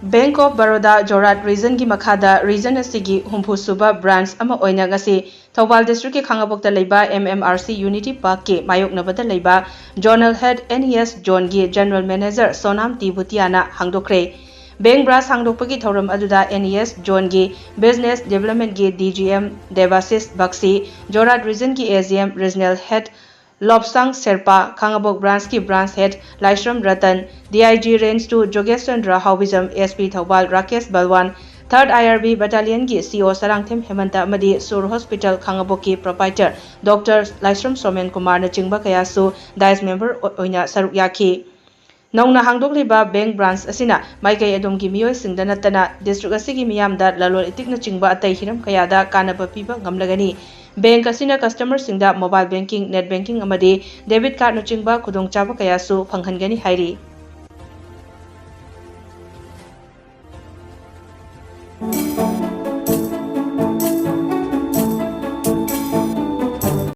Bank of Baroda जोराट region की मखादा reason असिगी हुंफुसुबा branch अमा ओइना गसी Thoubal district के खांगाबोक्ता लेबा MMRC यूनिटी पार्क के मायोकनबदा लेबा जोनल हेड NES जोन की जनरल मैनेजर सोनाम टी भुतियाना हांगदोखरे बैंक ब्रांच हांगदोकपगी थौरम अदुदा NES जोन की बिजनेस डेवलपमेंट की DGM देवासिस बक्सी जोराट रीजन की AGM regional head Lobsang Sherpa Khangabok branch की branch head Laishram Ratan DIG range 2 जोगेश Chandra Haobijam SP Thoubal Rakesh Balwan 3rd IRB battalion की CO सरांगथेम हेमंता मदी सुर हॉस्पिटल खांगाबोक की प्रोपाइटर डॉक्टर लाइश्रम सोमेन कुमार न चिंबा कयासु डाइस मेंबर ओइना सरुक याखी नौना हांगदोकलिबा बैंक ब्रांच असिना माइकई अदोम की मियोय सिंगदा नतना डिस्ट्रिक्ट असिगी मियामदा ललोल इतिकना चिंबा अतै हिरम कयादा कानबा पीबा ngamlagani बैंक असिना कस्टमर सिंगदा मोबाइल बैंकिंग नेट बैंकिंग अमदी डेबिट कार्ड न चिंबा खुदोंग चाबा कयासु फंगहनगनी हाइरी।